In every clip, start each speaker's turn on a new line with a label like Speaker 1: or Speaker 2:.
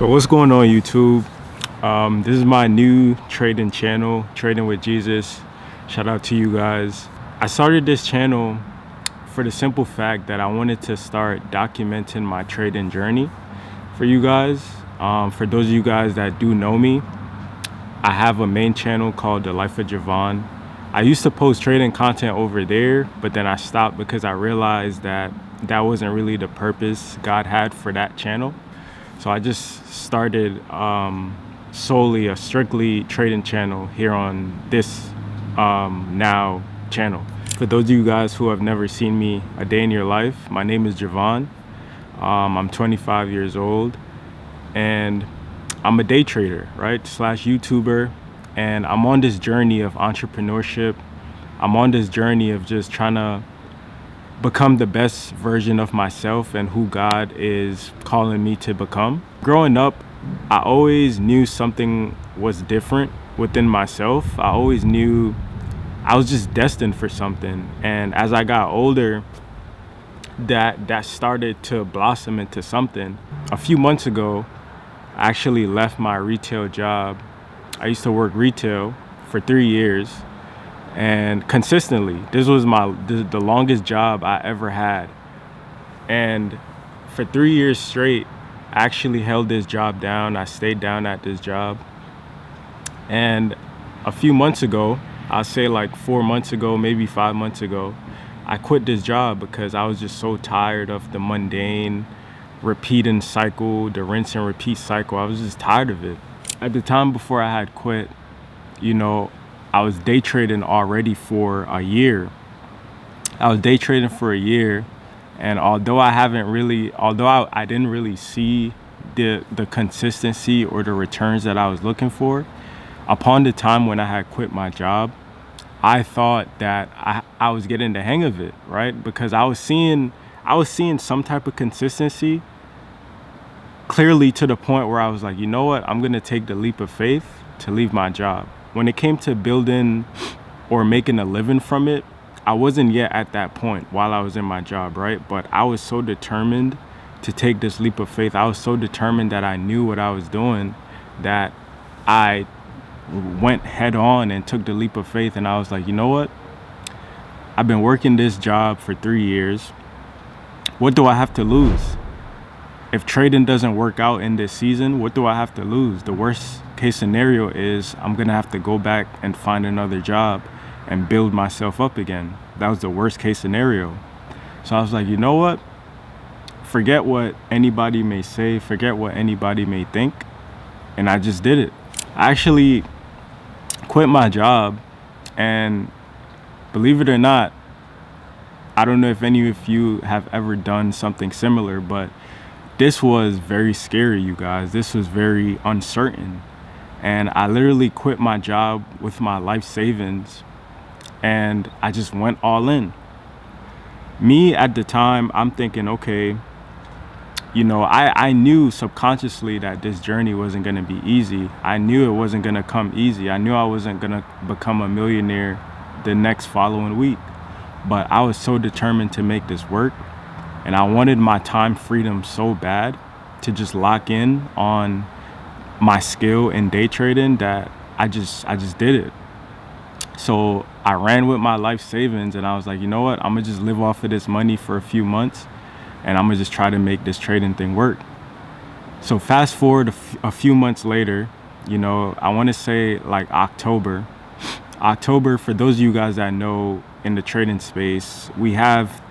Speaker 1: So what's going on, YouTube? This is my new trading channel, Trading with Jesus. Shout out to you guys. I started this channel for the simple fact that I wanted to start documenting my trading journey for you guys. For those of you guys that do know me, I have a main channel called The Life of Javon. I used to post trading content over there, but then I stopped because I realized that that wasn't really the purpose God had for that channel. So I just started solely a strictly trading channel here on this now channel. For those of you guys who have never seen me a day in your life, my name is Javon. I'm 25 years old and I'm a day trader, right? Slash YouTuber. And I'm on this journey of entrepreneurship. I'm on this journey of just trying to become the best version of myself and who God is calling me to become. Growing up, I always knew something was different within myself. I always knew I was just destined for something. And as I got older, that started to blossom into something. A few months ago, I actually left my retail job. I used to work retail for 3 years. And consistently, this was the longest job I ever had. And for 3 years straight, I actually held this job down. I stayed down at this job. And a few months ago, I'll say like 4 months ago, maybe 5 months ago, I quit this job because I was just so tired of the mundane repeating cycle, the rinse and repeat cycle. I was just tired of it. At the time before I had quit, I was day trading already for a year. And although I didn't really see the consistency or the returns that I was looking for, upon the time when I had quit my job, I thought that I was getting the hang of it, right? Because I was seeing some type of consistency clearly, to the point where I was like, you know what, I'm gonna take the leap of faith to leave my job. When it came to building or making a living from it, I wasn't yet at that point while I was in my job, right? But I was so determined to take this leap of faith. I was so determined that I knew what I was doing that I went head on and took the leap of faith. And I was like, you know what? I've been working this job for 3 years. What do I have to lose? If trading doesn't work out in this season, what do I have to lose? The worst case scenario is I'm gonna have to go back and find another job and build myself up again. That was the worst case scenario. So I was like, you know what? Forget what anybody may say, forget what anybody may think. And I just did it. I actually quit my job, and believe it or not, I don't know if any of you have ever done something similar, but this was very scary, you guys. This was very uncertain. And I literally quit my job with my life savings and I just went all in. Me at the time, I'm thinking, okay, I knew subconsciously that this journey wasn't going to be easy. I knew it wasn't going to come easy. I knew I wasn't going to become a millionaire the next following week. But I was so determined to make this work. And I wanted my time freedom so bad to just lock in on my skill in day trading that I just did it. So I ran with my life savings and I was like, you know what? I'm gonna just live off of this money for a few months and I'm gonna just try to make this trading thing work. So fast forward a few months later, I want to say like October, for those of you guys that know in the trading space, we have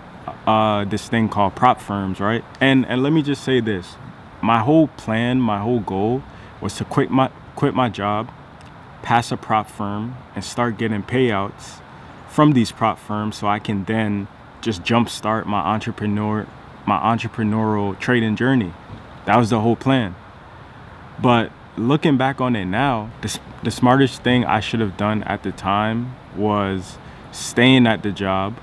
Speaker 1: this thing called prop firms, right? And let me just say this. My whole plan, my whole goal was to quit my job, pass a prop firm, and start getting payouts from these prop firms so I can then just jumpstart my entrepreneurial trading journey. That was the whole plan. But looking back on it now, the smartest thing I should have done at the time was staying at the job,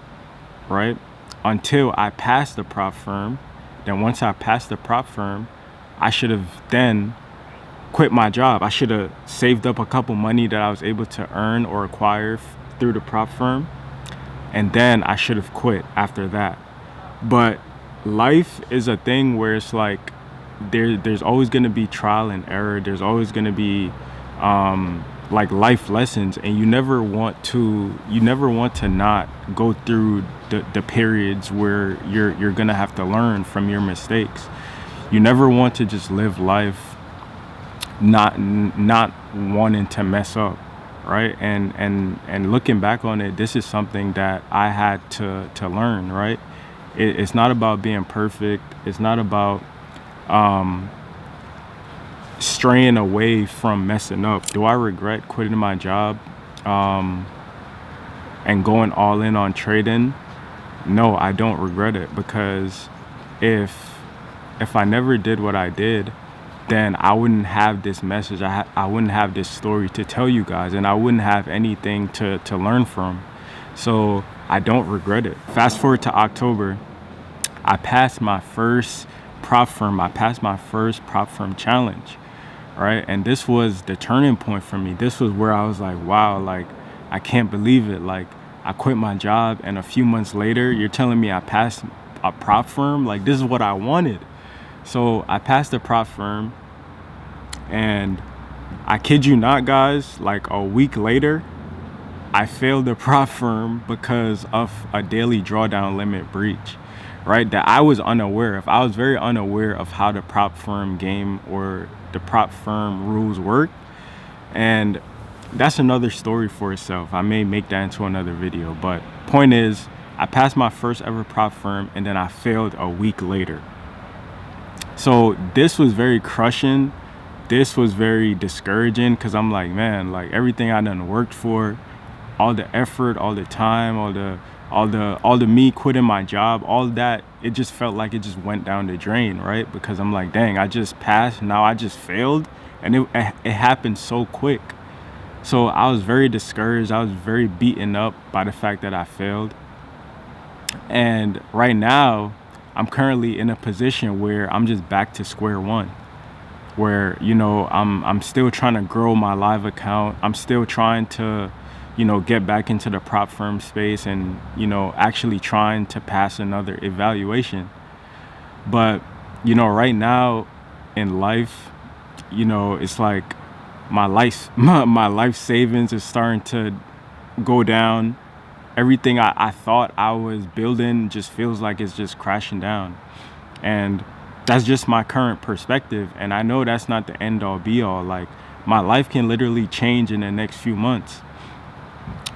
Speaker 1: right? Until I passed the prop firm. Then once I passed the prop firm, I should have then quit my job. I should have saved up a couple money that I was able to earn or acquire through the prop firm. And then I should have quit after that. But life is a thing where it's like there's always going to be trial and error. There's always going to be like life lessons, and you never want to not go through the periods where you're going to have to learn from your mistakes. You never want to just live life not wanting to mess up, right? And looking back on it, this is something that I had to learn, right? It's not about being perfect. It's not about straying away from messing up. Do I regret quitting my job and going all in on trading? No, I don't regret it, because if I never did what I did, then I wouldn't have this message. I wouldn't have this story to tell you guys, and I wouldn't have anything to learn from. So I don't regret it. Fast forward to October, I passed my first prop firm. I passed my first prop firm challenge, right? And this was the turning point for me. This was where I was like, wow, like, I can't believe it. Like, I quit my job, and a few months later, you're telling me I passed a prop firm? Like, this is what I wanted. So I passed the prop firm, and I kid you not, guys, like a week later, I failed the prop firm because of a daily drawdown limit breach, right? That I was unaware of. I was very unaware of how the prop firm game or the prop firm rules work. And that's another story for itself. I may make that into another video, but point is, I passed my first ever prop firm, and then I failed a week later. So this was very crushing. This was very discouraging, because I'm like, man, like, everything I done worked for, all the effort, all the time, all the me quitting my job, all that, it just felt like it just went down the drain, right? Because I'm like, dang, I just passed, now I just failed, and it happened so quick. So I was very discouraged. I was very beaten up by the fact that I failed. And right now, I'm currently in a position where I'm just back to square one, where, you know, I'm still trying to grow my live account. I'm still trying to, you know, get back into the prop firm space and, you know, actually trying to pass another evaluation. But, you know, right now in life, you know, it's like my life savings is starting to go down. Everything I thought I was building just feels like it's just crashing down. And that's just my current perspective. And I know that's not the end all be all. Like, my life can literally change in the next few months,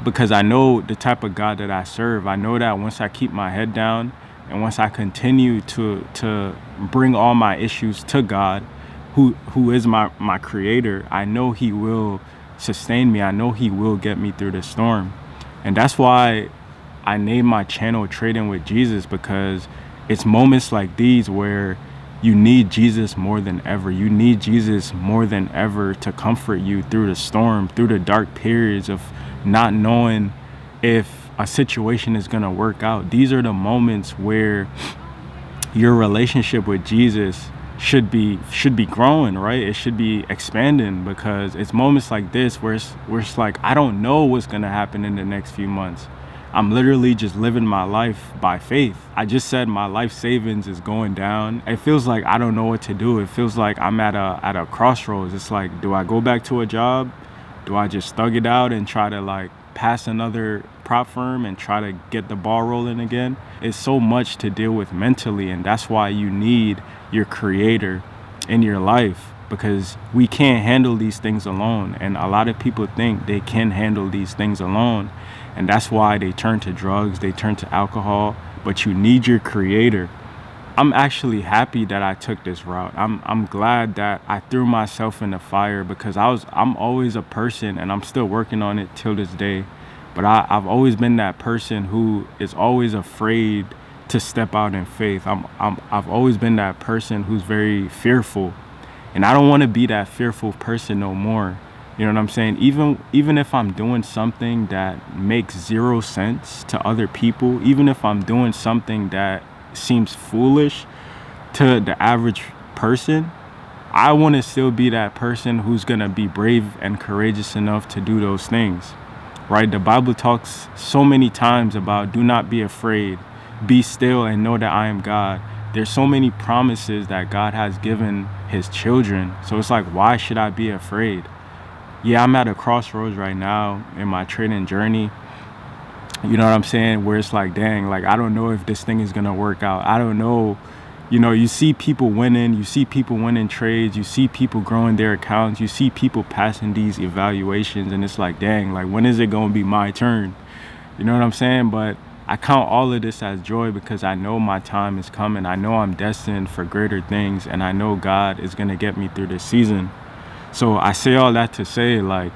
Speaker 1: because I know the type of God that I serve. I know that once I keep my head down and once I continue to bring all my issues to God, who is my creator, I know he will sustain me. I know he will get me through the storm. And that's why I named my channel Trading with Jesus, because it's moments like these where you need Jesus more than ever. You need Jesus more than ever to comfort you through the storm, through the dark periods of not knowing if a situation is going to work out. These are the moments where your relationship with Jesus should be growing, right? It should be expanding, because it's moments like this where it's like, I don't know what's going to happen in the next few months. I'm literally just living my life by faith. I just said my life savings is going down. It feels like I don't know what to do. It feels like I'm at a crossroads. It's like, do I go back to a job? Do I just thug it out and try to like pass another prop firm and try to get the ball rolling again? It's so much to deal with mentally, and that's why you need your creator in your life, because we can't handle these things alone. And a lot of people think they can handle these things alone, and that's why they turn to drugs, they turn to alcohol. But you need your creator. I'm actually happy that I took this route. I'm glad that I threw myself in the fire, because I'm always a person, and I'm still working on it till this day, but I've always been that person who is always afraid to step out in faith. I've always been that person who's very fearful, and I don't want to be that fearful person no more. You know what I'm saying? Even if I'm doing something that makes zero sense to other people, even if I'm doing something that seems foolish to the average person, I want to still be that person who's going to be brave and courageous enough to do those things, right? The Bible talks so many times about do not be afraid, be still and know that I am God. there's so many promises that God has given his children. So it's like, why should I be afraid? Yeah, I'm at a crossroads right now in my trading journey. You know what I'm saying? Where it's like, dang, like, I don't know if this thing is going to work out. I don't know. You know, you see people winning, trades, you see people growing their accounts, you see people passing these evaluations, and it's like, dang, like, when is it going to be my turn? You know what I'm saying? But I count all of this as joy because I know my time is coming. I know I'm destined for greater things, and I know God is going to get me through this season. So I say all that to say, like,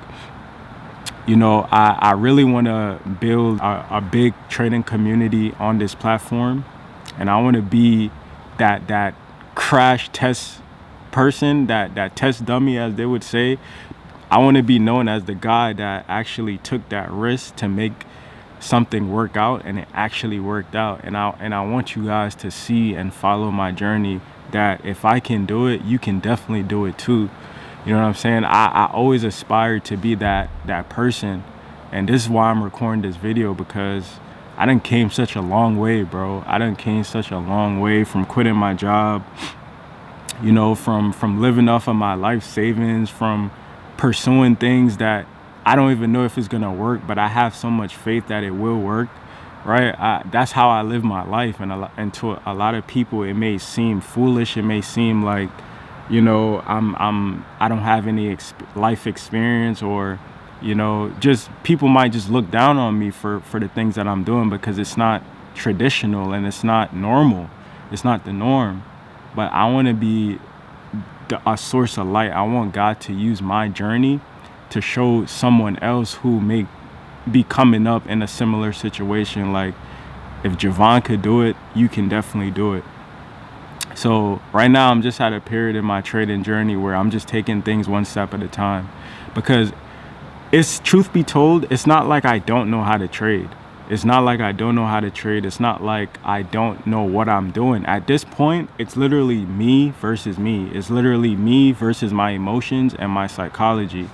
Speaker 1: you know, I really want to build a big trading community on this platform, and I want to be that crash test person, that test dummy, as they would say. I want to be known as the guy that actually took that risk to make something work out, and it actually worked out. And I want you guys to see and follow my journey, that if I can do it, you can definitely do it too. You know what I'm saying? I always aspired to be that person. And this is why I'm recording this video, because I done came such a long way, bro. I done came such a long way from quitting my job, you know, from living off of my life savings, from pursuing things that I don't even know if it's gonna work, but I have so much faith that it will work, right? That's how I live my life. And to a lot of people, it may seem foolish. It may seem like, you know, I don't have any life experience, or, you know, just people might just look down on me for the things that I'm doing, because it's not traditional and it's not normal. It's not the norm. But I want to be a source of light. I want God to use my journey to show someone else who may be coming up in a similar situation. Like, if Javon could do it, you can definitely do it. So right now I'm just at a period in my trading journey where I'm just taking things one step at a time, because it's, truth be told, it's not like I don't know how to trade. It's not like I don't know how to trade. It's not like I don't know what I'm doing. At this point, it's literally me versus me. It's literally me versus my emotions and my psychology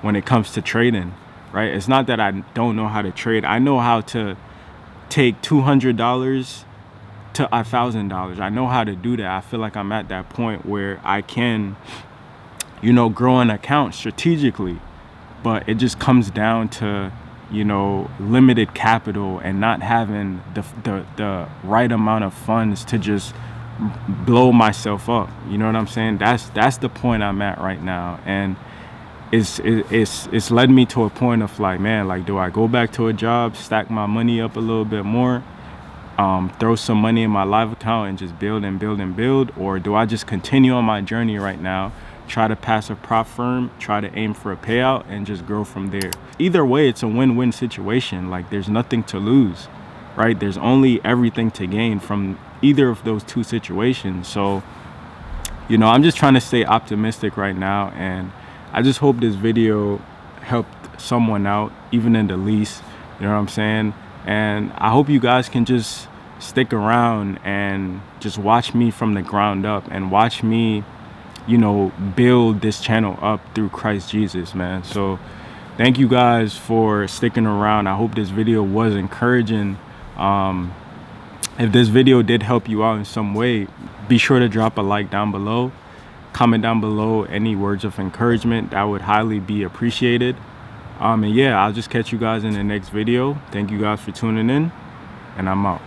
Speaker 1: when it comes to trading, right? It's not that I don't know how to trade. I know how to take $200 to $1,000. I know how to do that. I feel like I'm at that point where I can, you know, grow an account strategically, but it just comes down to, you know, limited capital and not having the right amount of funds to just blow myself up. You know what I'm saying? That's the point I'm at right now. And it's led me to a point of like, man, like, do I go back to a job, stack my money up a little bit more, throw some money in my live account and just build and build and build? Or do I just continue on my journey right now, try to pass a prop firm, try to aim for a payout, and just grow from there? Either way, it's a win-win situation. Like, there's nothing to lose, right? There's only everything to gain from either of those two situations. So, you know, I'm just trying to stay optimistic right now, and I just hope this video helped someone out, even in the least. You know what I'm saying? And I hope you guys can just stick around and just watch me from the ground up, and watch me, you know, build this channel up through Christ Jesus, man. So thank you guys for sticking around. I hope this video was encouraging. If this video did help you out in some way, be sure to drop a like down below. Comment down below any words of encouragement. That would highly be appreciated. And yeah, I'll just catch you guys in the next video. Thank you guys for tuning in, and I'm out.